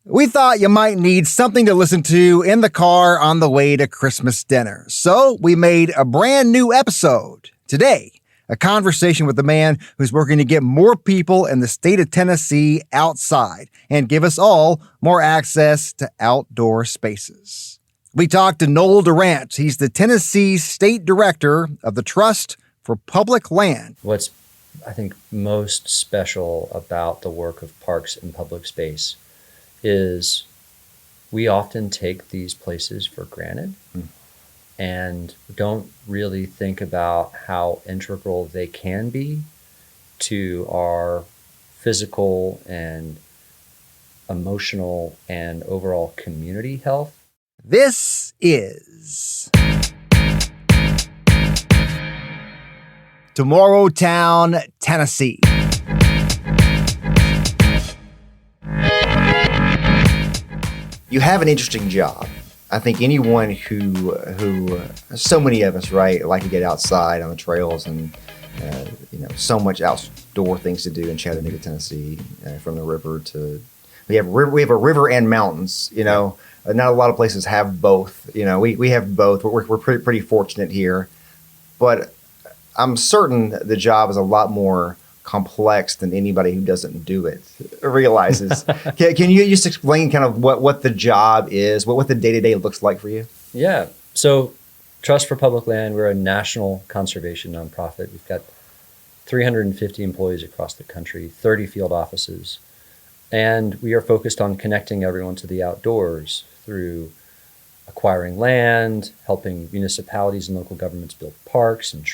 We thought you might need something to listen to in the car on the way to Christmas dinner. So we made a brand new episode. Today, a conversation with the man who's working to get more people in the state of Tennessee outside and give us all more access to outdoor spaces. We talked to Noel Durant. He's the Tennessee State Director of the Trust for Public Land. What's, I think, most special about the work of parks and public space is we often take these places for granted and don't really think about how integral they can be to our physical and emotional and overall community health. This is Tomorrowtown, Tennessee. You have an interesting job. I think anyone who so many of us, right, like to get outside on the trails and, so much outdoor things to do in Chattanooga, Tennessee, from the river to, we have a river and mountains, not a lot of places have both, we have both. We're pretty fortunate here, but I'm certain the job is a lot more complex than anybody who doesn't do it realizes. Can you just explain kind of what the job is, what the day-to-day looks like for you? Yeah. So Trust for Public Land, we're a national conservation nonprofit. We've got 350 employees across the country, 30 field offices, and we are focused on connecting everyone to the outdoors through acquiring land, helping municipalities and local governments build parks and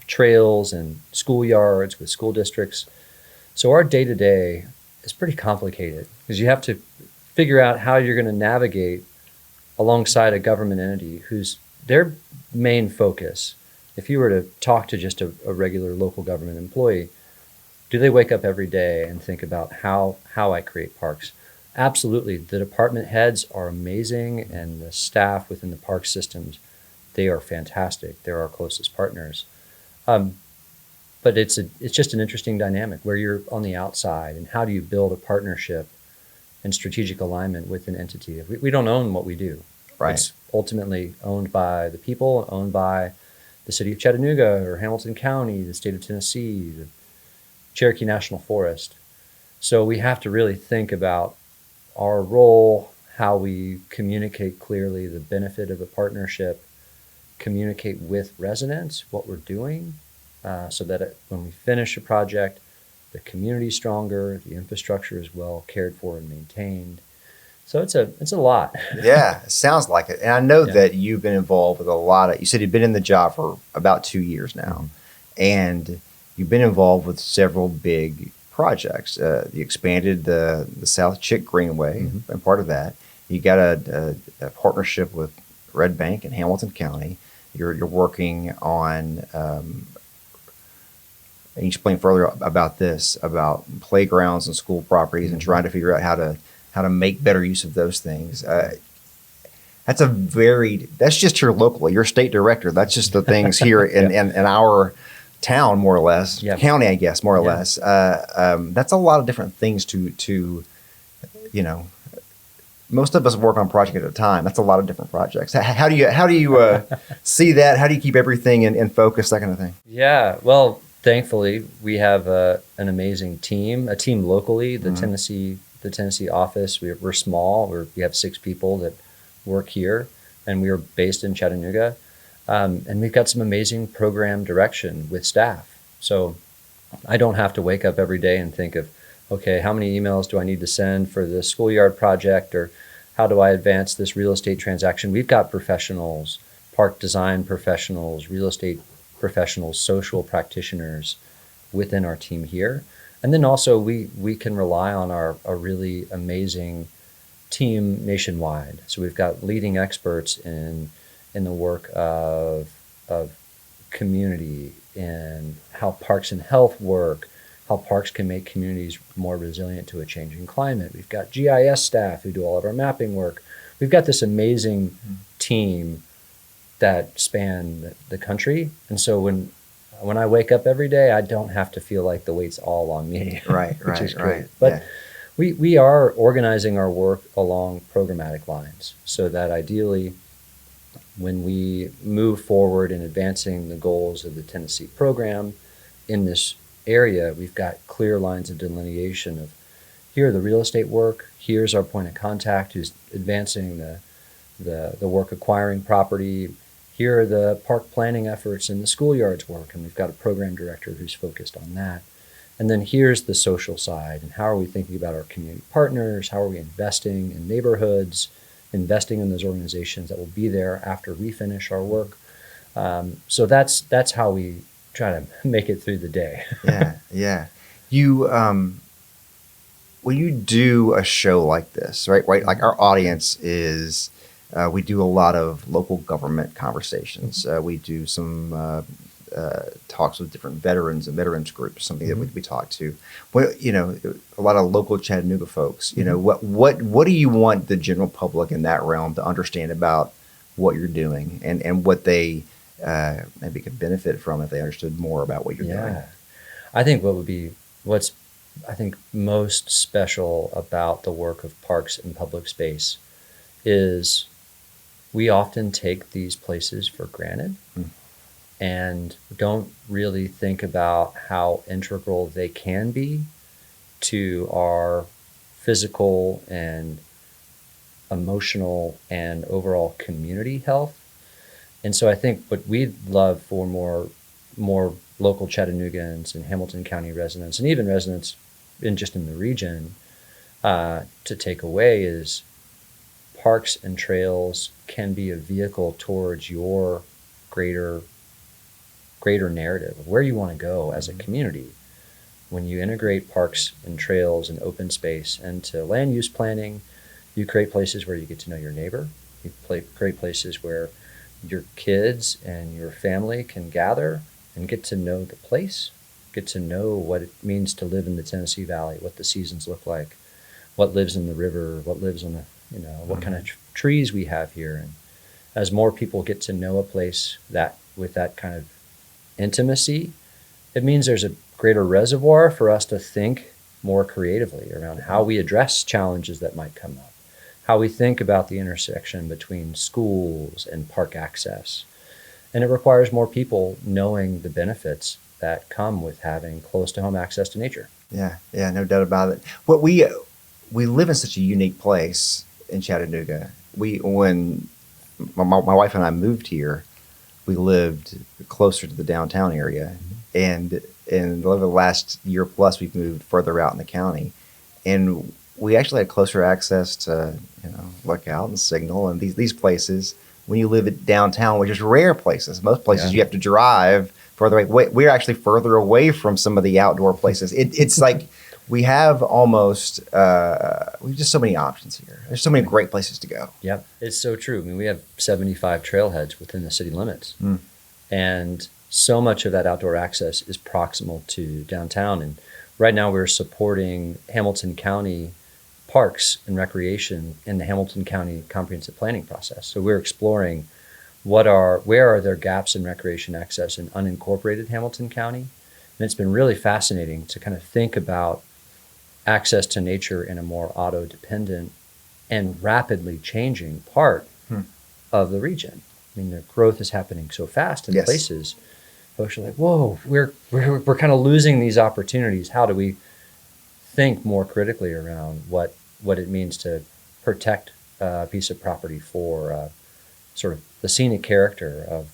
trails and schoolyards with school districts. So our day-to-day is pretty complicated because you have to figure out how you're going to navigate alongside a government entity whose their main focus, if you were to talk to just a regular local government employee, do they wake up every day and think about how I create parks? Absolutely. The department heads are amazing, and the staff within the park systems, they are fantastic. They're our closest partners. But it's just an interesting dynamic where you're on the outside, and how do you build a partnership and strategic alignment with an entity? We don't own what we do. Right. It's ultimately owned by the people, owned by the city of Chattanooga or Hamilton County, the state of Tennessee, the Cherokee National Forest. So we have to really think about our role, how we communicate clearly the benefit of a partnership, communicate with residents what we're doing, so that when we finish a project, the community's stronger, the infrastructure is well cared for and maintained. So it's a lot. Yeah, it sounds like it. And I know that you've been involved with a lot of, you said you've been in the job for about 2 years now, and you've been involved with several big projects. You expanded the South Chick Greenway, and part of that. You got a partnership with Red Bank in Hamilton County. You're working on, and you explain further about this, about playgrounds and school properties, and trying to figure out how to make better use of those things. That's just here locally. You're state director. That's just the things here in our town, more or less, county, I guess, more or less. That's a lot of different things to most of us work on a project at a time. That's a lot of different projects. How do you see that? How do you keep everything in focus, that kind of thing? Yeah, well, thankfully we have an amazing team, a team locally, the Tennessee office. We're small. We have 6 people that work here, and we are based in Chattanooga. And we've got some amazing program direction with staff. So I don't have to wake up every day and think of, okay, how many emails do I need to send for the schoolyard project, or how do I advance this real estate transaction? We've got professionals, park design professionals, real estate professionals, social practitioners within our team here. And then also we can rely on a really amazing team nationwide. So we've got leading experts in the work of community, and how parks and health work, how parks can make communities more resilient to a changing climate. We've got GIS staff who do all of our mapping work. We've got this amazing team that span the country. And so when I wake up every day, I don't have to feel like the weight's all on me. Right. Which is great. But We are organizing our work along programmatic lines so that ideally, when we move forward in advancing the goals of the Tennessee program in this area, we've got clear lines of delineation of here are the real estate work, here's our point of contact who's advancing the work acquiring property, here are the park planning efforts and the schoolyards work, and we've got a program director who's focused on that. And then here's the social side, and how are we thinking about our community partners? How are we investing in neighborhoods, investing in those organizations that will be there after we finish our work? So that's how we try to make it through the day. Yeah. You when you do a show like this, right? Like our audience is, we do a lot of local government conversations. We do some talks with different veterans and veterans groups, something that we talk to. Well, a lot of local Chattanooga folks. What do you want the general public in that realm to understand about what you're doing and what they maybe could benefit from if they understood more about what you're doing? I think what's most special about the work of parks and public space is we often take these places for granted and don't really think about how integral they can be to our physical and emotional and overall community health. And so I think what we'd love for more local Chattanoogans and Hamilton County residents, and even residents in the region, to take away is parks and trails can be a vehicle towards your greater narrative of where you want to go as a community. When you integrate parks and trails and open space into land use planning, you create places where you get to know your neighbor. You create places where your kids and your family can gather and get to know the place, get to know what it means to live in the Tennessee Valley, what the seasons look like, what lives in the river, what lives on what kind of trees we have here. And as more people get to know a place with that kind of intimacy, it means there's a greater reservoir for us to think more creatively around how we address challenges that might come up, how we think about the intersection between schools and park access. And it requires more people knowing the benefits that come with having close to home access to nature. Yeah, no doubt about it. What we live in such a unique place in Chattanooga. When my wife and I moved here, we lived closer to the downtown area, and over the last year plus, we've moved further out in the county, and we actually had closer access to Lookout and Signal and these places when you live at downtown, which is rare places. Most places you have to drive further away. We're actually further away from some of the outdoor places. It's like we have almost we have just so many options here. There's so many great places to go. Yep, it's so true. I mean, we have 75 trailheads within the city limits, and so much of that outdoor access is proximal to downtown. And right now, we're supporting Hamilton County parks and recreation in the Hamilton County comprehensive planning process. So we're exploring where are there gaps in recreation access in unincorporated Hamilton County, and it's been really fascinating to kind of think about access to nature in a more auto-dependent and rapidly changing part of the region. I mean, the growth is happening so fast in places. Folks are like, whoa, we're kind of losing these opportunities. How do we think more critically around what it means to protect a piece of property for sort of the scenic character of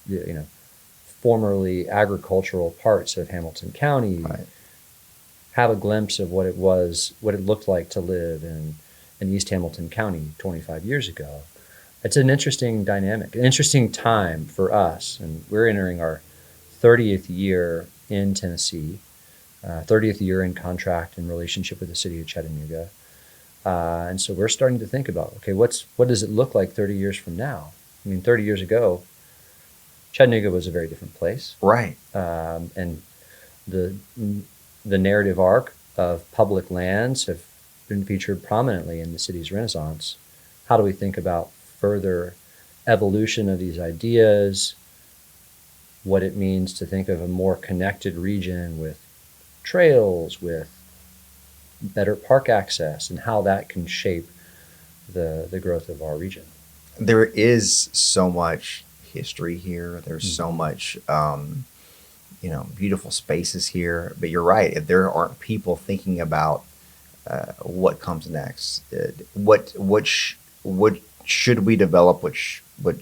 formerly agricultural parts of Hamilton County, Right. Have a glimpse of what it looked like to live in East Hamilton County 25 years ago. It's an interesting dynamic, an interesting time for us, and we're entering our 30th year in Tennessee, 30th year in contract in relationship with the city of Chattanooga. And so we're starting to think about, okay, what does it look like 30 years from now? I mean, 30 years ago, Chattanooga was a very different place. Right. And the narrative arc of public lands have been featured prominently in the city's renaissance. How do we think about further evolution of these ideas, what it means to think of a more connected region with trails, with better park access and how that can shape the growth of our region. There is so much history here. There's so much, beautiful spaces here. But you're right. If there aren't people thinking about what comes next, what should we develop? What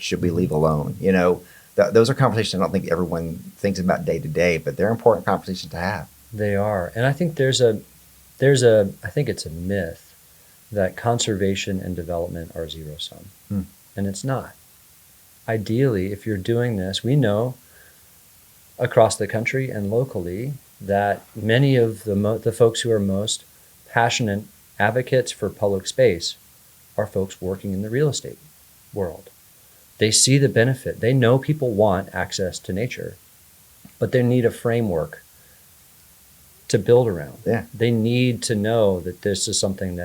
should we leave alone? Those are conversations I don't think everyone thinks about day to day, but they're important conversations to have. They are, and I think I think it's a myth that conservation and development are zero sum, and it's not. Ideally, if you're doing this, we know across the country and locally that many of the folks who are most passionate advocates for public space are folks working in the real estate world. They see the benefit. They know people want access to nature, but they need a framework to build around. Yeah. They need to know that this is something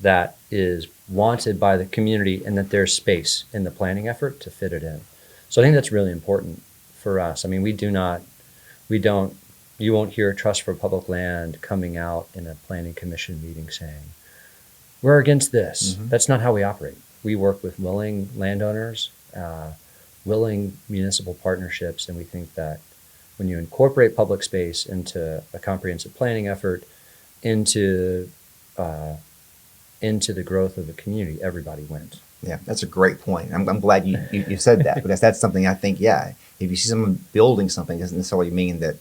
that is wanted by the community and that there's space in the planning effort to fit it in. So I think that's really important for us. I mean, you won't hear a Trust for Public Land coming out in a planning commission meeting saying, we're against this. That's not how we operate. We work with willing landowners, willing municipal partnerships, and we think that when you incorporate public space into a comprehensive planning effort, into the growth of the community, everybody wins. Yeah, that's a great point. I'm glad you said that, because that's something I think, if you see someone building something, it doesn't necessarily mean that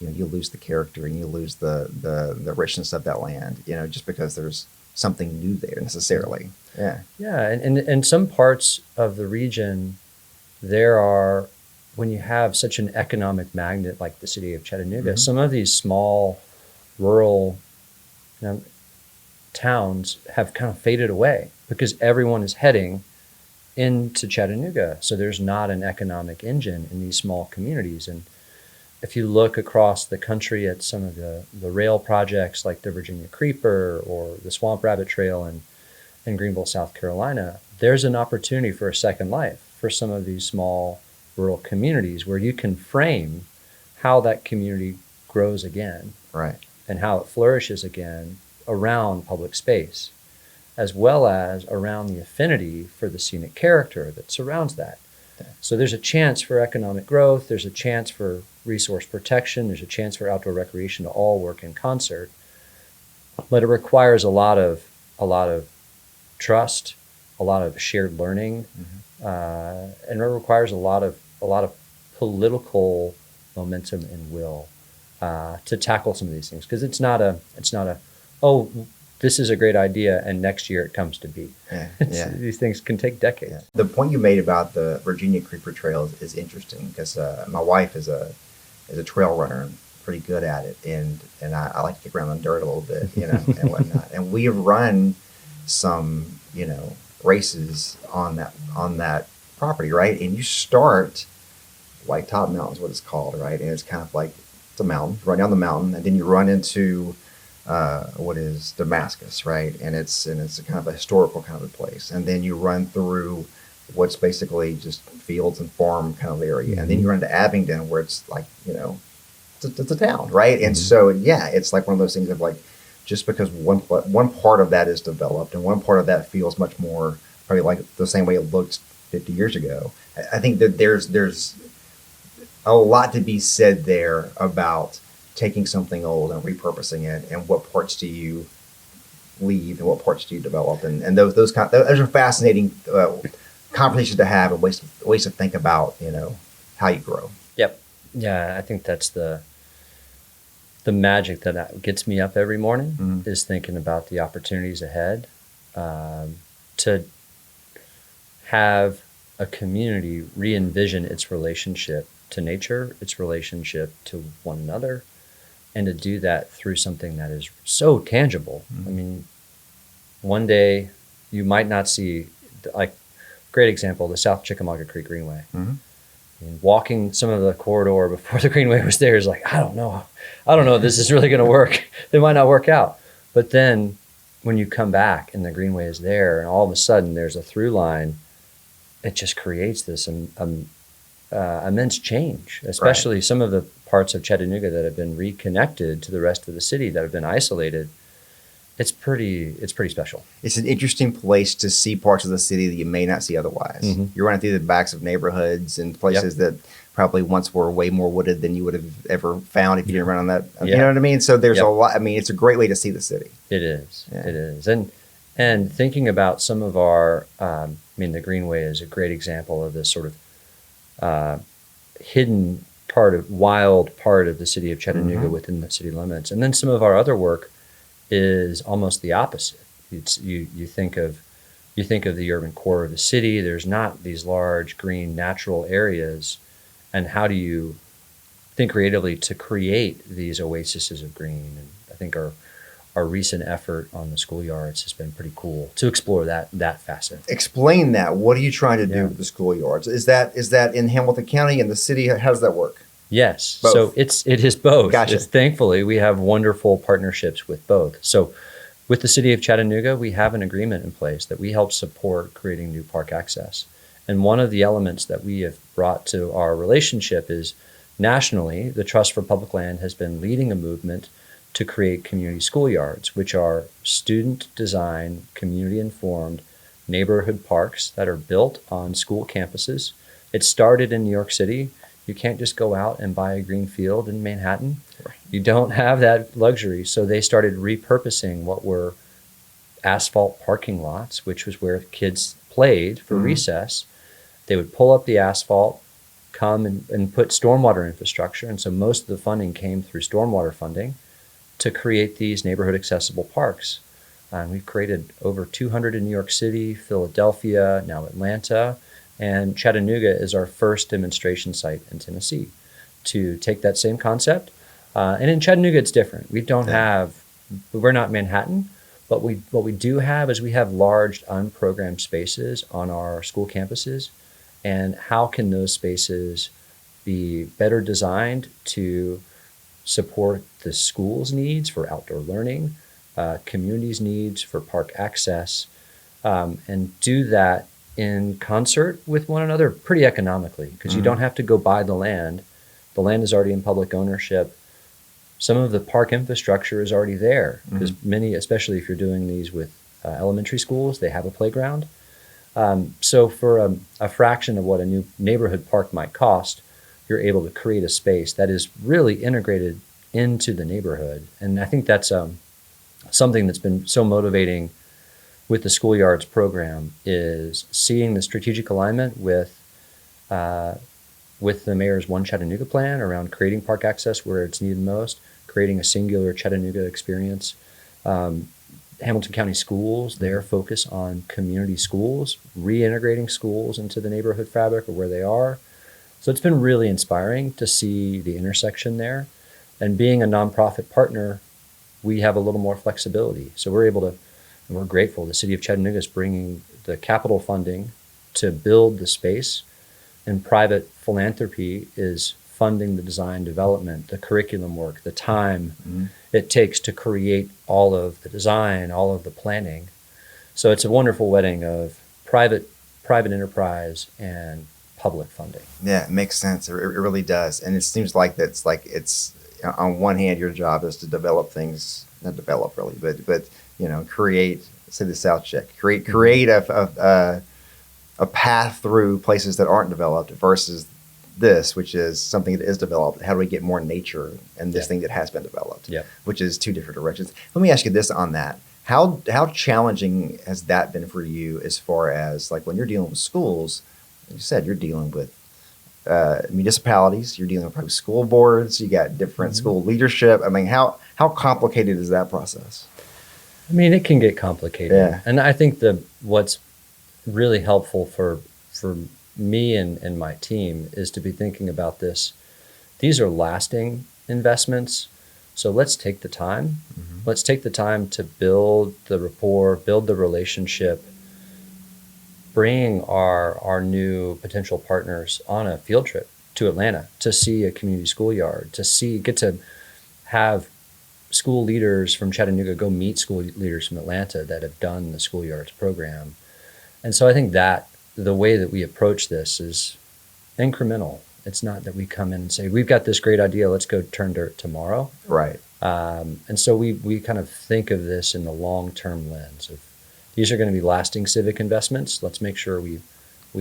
you lose the character and you lose the richness of that land, just because there's something new there necessarily. Yeah. Yeah, and some parts of the region, when you have such an economic magnet like the city of Chattanooga, some of these small rural towns have kind of faded away because everyone is heading into Chattanooga. So there's not an economic engine in these small communities. And if you look across the country at some of the rail projects like the Virginia Creeper or the Swamp Rabbit Trail in Greenville, South Carolina, there's an opportunity for a second life for some of these small rural communities where you can frame how that community grows again. Right. And how it flourishes again around public space, as well as around the affinity for the scenic character that surrounds that. So there's a chance for economic growth, there's a chance for resource protection, there's a chance for outdoor recreation to all work in concert. But it requires a lot of trust, a lot of shared learning, and it requires a lot of political momentum and will to tackle some of these things, because it's not a this is a great idea and next year it comes to be. These things can take decades. Yeah. The point you made about the Virginia Creeper Trail is interesting, because my wife is a trail runner and pretty good at it, and I like to kick around the dirt a little bit, and whatnot. And we have run some races on that property, right? And you start like Top Mountain's what it's called, right? And it's kind of like it's a mountain, you run down the mountain, and then you run into what is Damascus, right? And it's a kind of a historical kind of a place. And then you run through what's basically just fields and farm kind of area. And then you run to Abingdon, where it's like, it's a town, right? And so, it's like one of those things of like, just because one part of that is developed and one part of that feels much more probably like the same way it looked 50 years ago. I think that there's a lot to be said there about taking something old and repurposing it, and what parts do you leave and what parts do you develop, and those are fascinating conversations to have, and ways to think about how you grow. Yep. Yeah, I think that's the magic that gets me up every morning, is thinking about the opportunities ahead, to have a community re-envision its relationship to nature, its relationship to one another, and to do that through something that is so tangible. I mean, one day you might not see, like, great example, the South Chickamauga Creek Greenway. And walking some of the corridor before the Greenway was there is like, I don't know if this is really going to work. It might not work out. But then when you come back and the Greenway is there, and all of a sudden there's a through line, it just creates this immense change, especially some of the parts of Chattanooga that have been reconnected to the rest of the city that have been isolated. it's pretty special. It's an interesting place to see parts of the city that you may not see otherwise. You're running through the backs of neighborhoods and places that probably once were way more wooded than you would have ever found if you didn't run on that. You know what I mean? So there's a lot. I mean, it's a great way to see the city. It is. It is. And thinking about some of our, I mean, the Greenway is a great example of this sort of hidden wild part of the city of Chattanooga within the city limits. And then some of our other work is almost the opposite. You think of the urban core of the city. There's not these large green natural areas, and how do you think creatively to create these oases of green? And I think our recent effort on the schoolyards has been pretty cool to explore that facet. Explain that. What are you trying to do with the schoolyards? Is that in Hamilton County and the city? How does that work? Yes. Both. So it is both. Gotcha. Thankfully, we have wonderful partnerships with both. So with the city of Chattanooga, we have an agreement in place that we help support creating new park access. And one of the elements that we have brought to our relationship is nationally, the Trust for Public Land has been leading a movement to create community schoolyards, which are student-designed, community-informed neighborhood parks that are built on school campuses. It started in New York City. You can't just go out and buy a green field in Manhattan. Right. You don't have that luxury. So they started repurposing what were asphalt parking lots, which was where kids played for recess. They would pull up the asphalt, come and put stormwater infrastructure. And so most of the funding came through stormwater funding to create these neighborhood accessible parks. And we've created over 200 in New York City, Philadelphia, now Atlanta. And Chattanooga is our first demonstration site in Tennessee to take that same concept. And in Chattanooga, it's different. We don't we're not Manhattan, but what we do have is we have large unprogrammed spaces on our school campuses. And how can those spaces be better designed to support the school's needs for outdoor learning, community's needs for park access, and do that in concert with one another pretty economically, because you don't have to go buy the land. The land is already in public ownership. Some of the park infrastructure is already there, because many, especially if you're doing these with elementary schools, they have a playground. So for a fraction of what a new neighborhood park might cost, you're able to create a space that is really integrated into the neighborhood. And I think that's something that's been so motivating with the schoolyards program, is seeing the strategic alignment with the mayor's One Chattanooga plan around creating park access where it's needed most, creating a singular Chattanooga experience. Hamilton County Schools, their focus on community schools, reintegrating schools into the neighborhood fabric of where they are. So it's been really inspiring to see the intersection there. And being a nonprofit partner, we have a little more flexibility. So we're able to, and we're grateful, the city of Chattanooga is bringing the capital funding to build the space, and private philanthropy is funding the design development, the curriculum work, the time it takes to create all of the design, all of the planning. So it's a wonderful wedding of private enterprise and public funding. Yeah, it makes sense. It really does. And it seems like it's on one hand, your job is to develop things, not develop really, but create, say the South Check, create a path through places that aren't developed versus this, which is something that is developed. How do we get more nature in this thing that has been developed? Yeah. Which is two different directions. Let me ask you this on that. How challenging has that been for you as far as like when you're dealing with schools? You said you're dealing with municipalities, you're dealing with probably school boards, you got different school leadership. I mean, how complicated is that process? I mean, it can get complicated. Yeah. And I think what's really helpful for me and my team is to be thinking about this. These are lasting investments. So let's take the time. Let's take the time to build the rapport, build the relationship, bring our new potential partners on a field trip to Atlanta to see a community schoolyard, get to have school leaders from Chattanooga go meet school leaders from Atlanta that have done the schoolyards program. And so I think that the way that we approach this is incremental. It's not that we come in and say, we've got this great idea, let's go turn dirt tomorrow. Right. And so we kind of think of this in the long-term lens of these are going to be lasting civic investments. Let's make sure we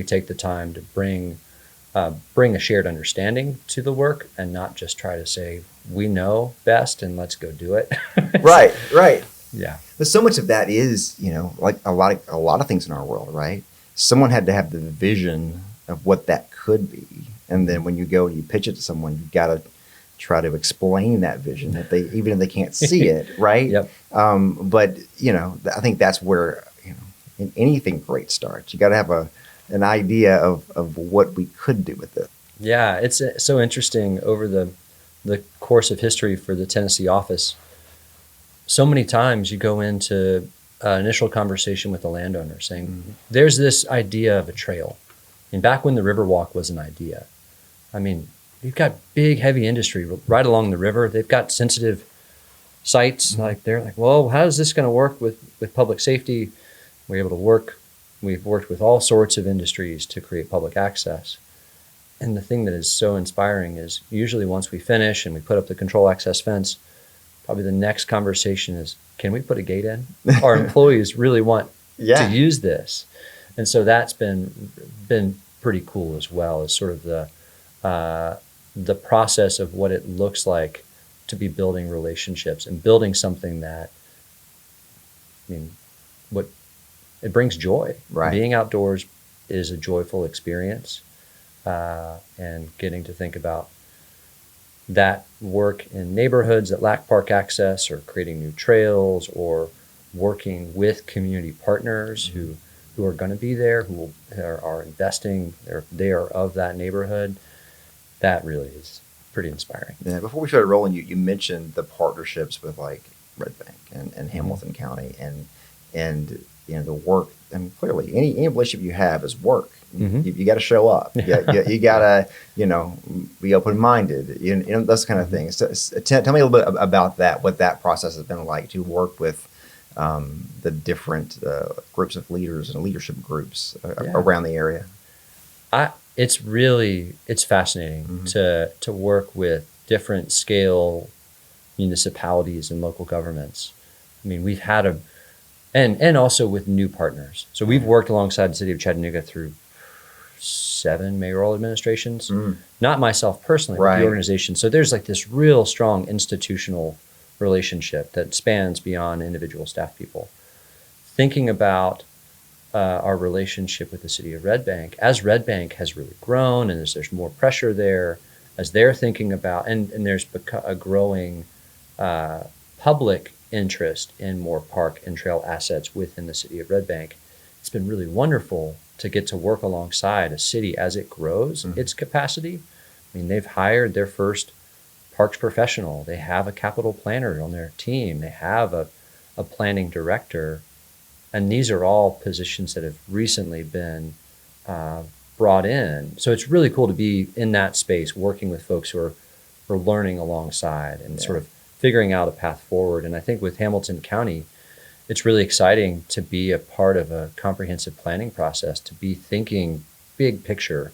take the time to bring a shared understanding to the work and not just try to say we know best and let's go do it. Right, right. Yeah. But so much of that is, like a lot of things in our world, right? Someone had to have the vision of what that could be, and then when you go and you pitch it to someone, you got to try to explain that vision even if they can't see it, right? Yep. But I think that's where in anything great starts. You got to have an idea of what we could do with it. Yeah, it's so interesting over the course of history for the Tennessee office. So many times you go into an initial conversation with the landowner saying, there's this idea of a trail. And back when the Riverwalk was an idea, I mean, you've got big, heavy industry right along the river. They've got sensitive sites. They're like, well, how is this going to work with public safety? We're able to work. We've worked with all sorts of industries to create public access. And the thing that is so inspiring is usually once we finish and we put up the control access fence, probably the next conversation is, can we put a gate in? Our employees really want to use this. And so that's been pretty cool as well, as sort of the process of what it looks like to be building relationships and building something that, it brings joy. Right. Being outdoors is a joyful experience, and getting to think about that work in neighborhoods that lack park access, or creating new trails, or working with community partners who are going to be there, who are investing, they are of that neighborhood. That really is pretty inspiring. Yeah. Before we started rolling, you mentioned the partnerships with like Red Bank and Hamilton County and the work. And clearly, any relationship you have is work. You got to show up. You got to be open minded. Those kind of things. So, tell me a little bit about that. What that process has been like to work with the different groups of leaders and leadership groups around the area. It's fascinating to work with different scale municipalities and local governments. I mean, we've had and also with new partners. So we've worked alongside the city of Chattanooga through 7 mayoral administrations, not myself personally, but the organization. So there's like this real strong institutional relationship that spans beyond individual staff people. Thinking about our relationship with the city of Red Bank, as Red Bank has really grown and as there's more pressure there, as they're thinking about, and there's a growing public interest in more park and trail assets within the city of Red Bank, it's been really wonderful to get to work alongside a city as it grows its capacity. I mean, they've hired their first parks professional. They have a capital planner on their team. They have a planning director. And these are all positions that have recently been brought in. So it's really cool to be in that space, working with folks who are learning alongside and sort of figuring out a path forward. And I think with Hamilton County, it's really exciting to be a part of a comprehensive planning process, to be thinking big picture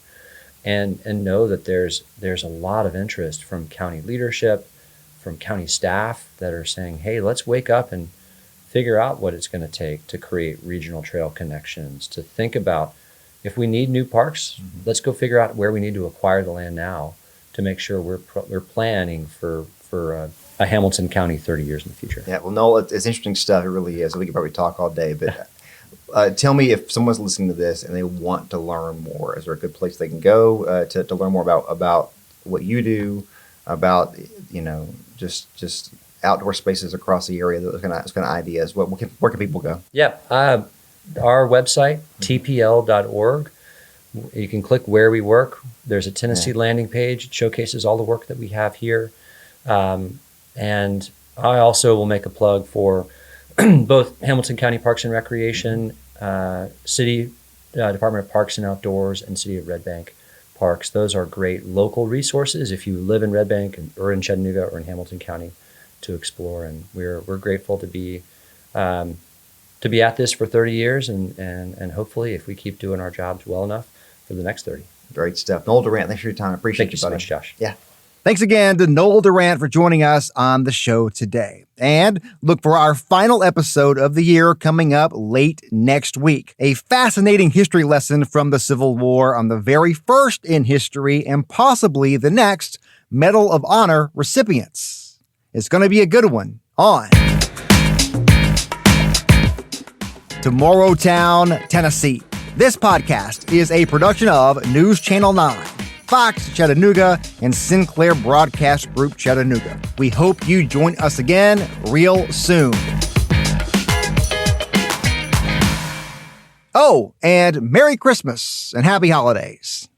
and know that there's a lot of interest from county leadership, from county staff that are saying, hey, let's wake up and figure out what it's going to take to create regional trail connections, to think about if we need new parks, let's go figure out where we need to acquire the land now to make sure we're planning for a Hamilton County 30 years in the future. Yeah, well, Noel, it's interesting stuff. It really is. We could probably talk all day, but tell me, if someone's listening to this and they want to learn more, is there a good place they can go to learn more about what you do, about just outdoor spaces across the area, those kind of ideas? Where can people go? Yeah, our website, tpl.org. You can click where we work. There's a Tennessee landing page. It showcases all the work that we have here. And I also will make a plug for both Hamilton County Parks and Recreation, City Department of Parks and Outdoors, and City of Red Bank Parks. Those are great local resources if you live in Red Bank or in Chattanooga or in Hamilton County to explore. And we're grateful to be at this for 30 years and hopefully, if we keep doing our jobs well enough, for the next 30. Great stuff. Noel Durant, thanks for your time. I appreciate Thank you so much, Josh. Yeah. Thanks again to Noel Durant for joining us on the show today. And look for our final episode of the year coming up late next week. A fascinating history lesson from the Civil War on the very first in history and possibly the next Medal of Honor recipients. It's going to be a good one on Tomorrowtown, Tennessee. This podcast is a production of NewsChannel 9. Fox Chattanooga, and Sinclair Broadcast Group Chattanooga. We hope you join us again real soon. Oh, and Merry Christmas and Happy Holidays.